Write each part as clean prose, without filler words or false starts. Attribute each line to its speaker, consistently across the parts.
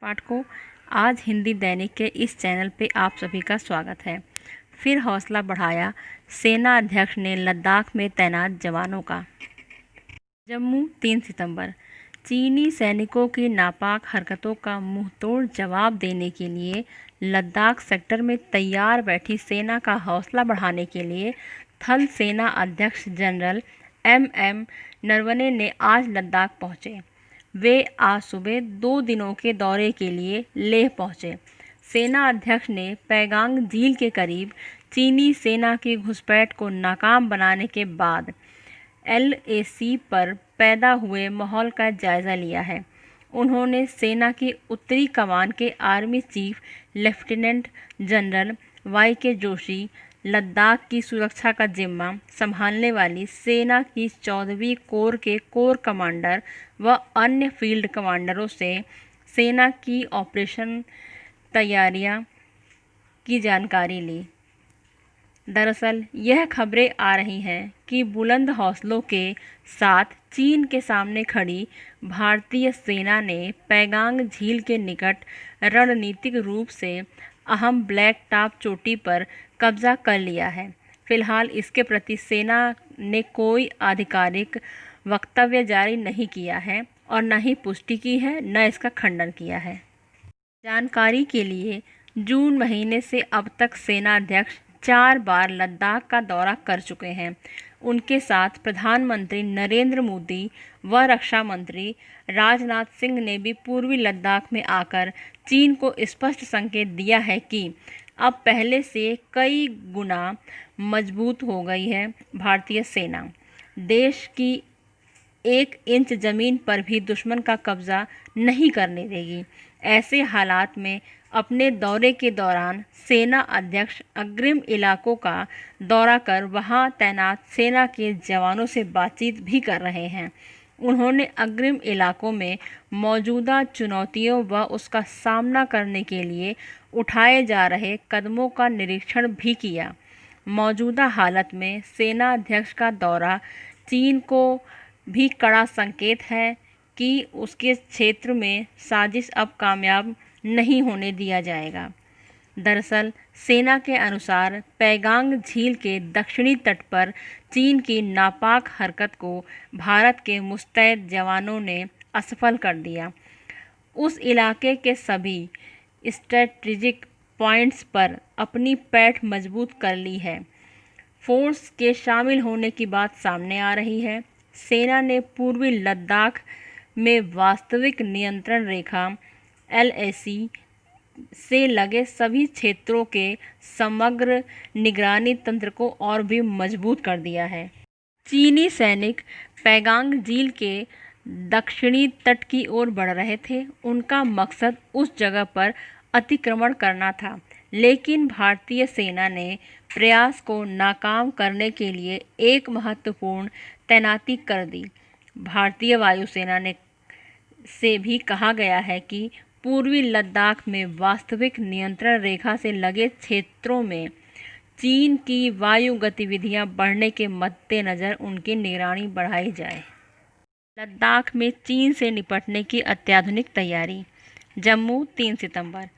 Speaker 1: पाठकों, आज हिंदी दैनिक के इस चैनल पे आप सभी का स्वागत है। फिर हौसला बढ़ाया सेना अध्यक्ष ने लद्दाख में तैनात जवानों का। जम्मू 3 सितंबर। चीनी सैनिकों की नापाक हरकतों का मुंहतोड़ जवाब देने के लिए लद्दाख सेक्टर में तैयार बैठी सेना का हौसला बढ़ाने के लिए थल सेना अध्यक्ष जनरल MM नरवणे ने आज लद्दाख पहुंचे। वे आज सुबह 2 दिनों के दौरे के लिए लेह पहुंचे। सेना अध्यक्ष ने पैगांग झील के करीब चीनी सेना की घुसपैठ को नाकाम बनाने के बाद LAC पर पैदा हुए माहौल का जायज़ा लिया है। उन्होंने सेना की उत्तरी कमान के army chief lieutenant general YK Joshi, Ladakh की सुरक्षा का जिम्मा संभालने वाली सेना की 14वीं कोर के कोर कमांडर व अन्य फील्ड कमांडरों से सेना की ऑपरेशन तैयारियां की जानकारी ली। दरअसल यह खबरें आ रही हैं कि बुलंद हौसलों के साथ चीन के सामने खड़ी भारतीय सेना ने पैगांग झील के निकट रणनीतिक रूप से अहम ब्लैक टॉप चोटी पर कब्जा कर लिया है। फिलहाल इसके प्रति सेना ने कोई आधिकारिक वक्तव्य जारी नहीं किया है और न ही पुष्टि की है, न इसका खंडन किया है। जानकारी के लिए जून महीने से अब तक सेना अध्यक्ष 4 बार लद्दाख का दौरा कर चुके हैं। उनके साथ प्रधानमंत्री नरेंद्र मोदी व रक्षा मंत्री राजनाथ सिंह ने भी पूर्वी लद्दाख में आकर चीन को स्पष्ट संकेत दिया है कि अब पहले से कई गुना मजबूत हो गई है भारतीय सेना। देश की 1 इंच ज़मीन पर भी दुश्मन का कब्जा नहीं करने देगी। ऐसे हालात में अपने दौरे के दौरान सेना अध्यक्ष अग्रिम इलाकों का दौरा कर वहां तैनात सेना के जवानों से बातचीत भी कर रहे हैं। उन्होंने अग्रिम इलाकों में मौजूदा चुनौतियों व उसका सामना करने के लिए उठाए जा रहे कदमों का निरीक्षण भी किया। मौजूदा हालत में सेना अध्यक्ष का दौरा चीन को भी कड़ा संकेत है कि उसके क्षेत्र में साजिश अब कामयाब नहीं होने दिया जाएगा। दरअसल सेना के अनुसार पैगांग झील के दक्षिणी तट पर चीन की नापाक हरकत को भारत के मुस्तैद जवानों ने असफल कर दिया। उस इलाके के सभी स्ट्रेटेजिक पॉइंट्स पर अपनी पैठ मजबूत कर ली है। फोर्स के शामिल होने की बात सामने आ रही है। सेना ने पूर्वी लद्दाख में वास्तविक नियंत्रण रेखा LAC से लगे सभी क्षेत्रों के समग्र निगरानी तंत्र को और भी मजबूत कर दिया है। चीनी सैनिक पैगांग झील के दक्षिणी तट की ओर बढ़ रहे थे। उनका मकसद उस जगह पर अतिक्रमण करना था, लेकिन भारतीय सेना ने प्रयास को नाकाम करने के लिए एक महत्वपूर्ण तैनाती कर दी। भारतीय वायुसेना से भी कहा गया है कि पूर्वी लद्दाख में वास्तविक नियंत्रण रेखा से लगे क्षेत्रों में चीन की वायु गतिविधियां बढ़ने के मद्देनज़र उनकी निगरानी बढ़ाई जाए। लद्दाख में चीन से निपटने की अत्याधुनिक तैयारी। जम्मू 3 सितंबर।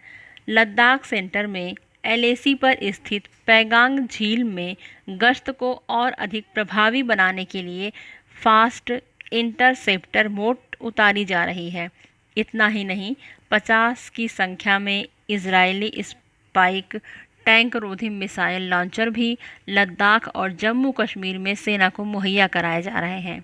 Speaker 1: लद्दाख सेंटर में LAC पर स्थित पैगांग झील में गश्त को और अधिक प्रभावी बनाने के लिए फास्ट इंटरसेप्टर बोट उतारी जा रही है। इतना ही नहीं, 50 की संख्या में इजरायली स्पाइक टैंक रोधी मिसाइल लॉन्चर भी लद्दाख और जम्मू कश्मीर में सेना को मुहैया कराए जा रहे हैं।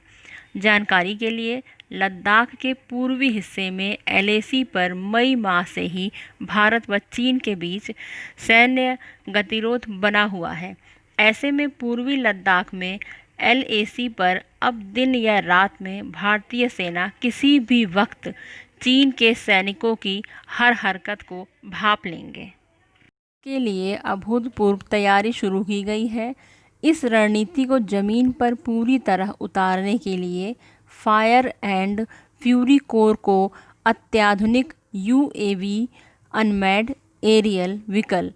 Speaker 1: जानकारी के लिए लद्दाख के पूर्वी हिस्से में LAC पर मई माह से ही भारत व चीन के बीच सैन्य गतिरोध बना हुआ है। ऐसे में पूर्वी लद्दाख में LAC पर अब दिन या रात में भारतीय सेना किसी भी वक्त चीन के सैनिकों की हर हरकत को भांप लेंगे। के लिए अभूतपूर्व तैयारी शुरू की गई है। इस रणनीति को जमीन पर पूरी तरह उतारने के लिए फायर एंड फ्यूरी कोर को अत्याधुनिक UAV unmanned aerial vehicle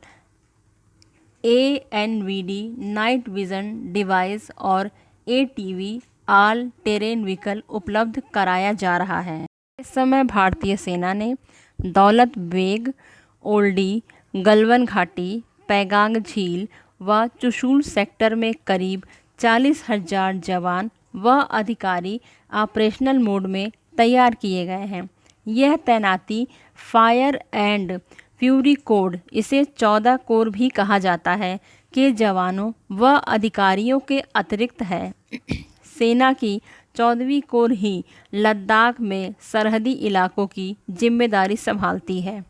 Speaker 1: ANVD night vision device और ATV ऑल टेरेन व्हीकल उपलब्ध कराया जा रहा है। इस समय भारतीय सेना ने दौलत बेग, ओल्डी, गलवान घाटी, पैगांग झील व चुशूल सेक्टर में करीब 40,000 जवान व अधिकारी ऑपरेशनल मोड में तैयार किए गए हैं। यह तैनाती फायर एंड फ्यूरी कोड, इसे 14 कोर भी कहा जाता है, के जवानों व अधिकारियों के अतिरिक्त है। सेना की 14वीं कोर ही लद्दाख में सरहदी इलाकों की जिम्मेदारी संभालती है।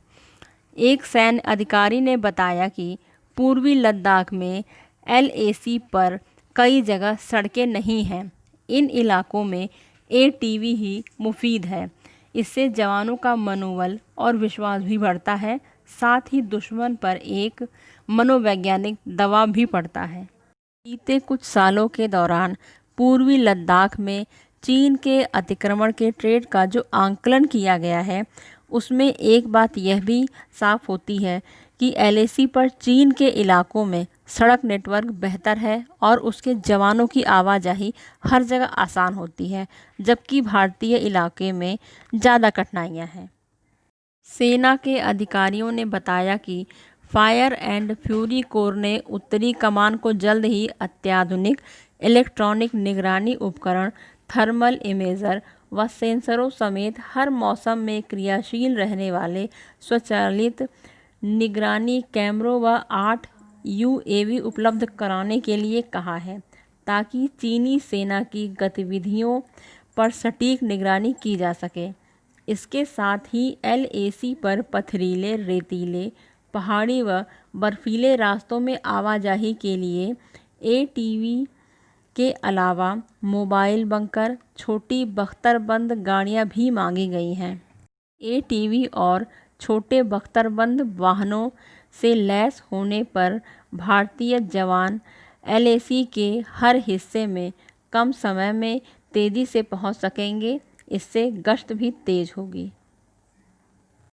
Speaker 1: एक सैन्य अधिकारी ने बताया कि पूर्वी लद्दाख में LAC पर कई जगह सड़कें नहीं हैं। इन इलाकों में ATV ही मुफीद है। इससे जवानों का मनोबल और विश्वास भी बढ़ता है, साथ ही दुश्मन पर एक मनोवैज्ञानिक दबाव भी पड़ता है। बीते कुछ सालों के दौरान पूर्वी लद्दाख में चीन के अतिक्रमण के ट्रेंड का जो आंकलन किया गया है, उसमें एक बात यह भी साफ होती है कि LAC पर चीन के इलाकों में सड़क नेटवर्क बेहतर है और उसके जवानों की आवाजाही हर जगह आसान होती है, जबकि भारतीय इलाके में ज़्यादा कठिनाइयाँ हैं। सेना के अधिकारियों ने बताया कि फायर एंड फ्यूरी कोर ने उत्तरी कमान को जल्द ही अत्याधुनिक इलेक्ट्रॉनिक निगरानी उपकरण, थर्मल इमेजर व सेंसरों समेत हर मौसम में क्रियाशील रहने वाले स्वचालित निगरानी कैमरों व 8 UAV उपलब्ध कराने के लिए कहा है, ताकि चीनी सेना की गतिविधियों पर सटीक निगरानी की जा सके। इसके साथ ही LAC पर पथरीले, रेतीले, पहाड़ी व बर्फीले रास्तों में आवाजाही के लिए ATV के अलावा मोबाइल बंकर, छोटी बख्तरबंद गाड़ियां भी मांगी गई हैं। ATV और छोटे बख्तरबंद वाहनों से लैस होने पर भारतीय जवान LAC के हर हिस्से में कम समय में तेज़ी से पहुंच सकेंगे। इससे गश्त भी तेज़ होगी।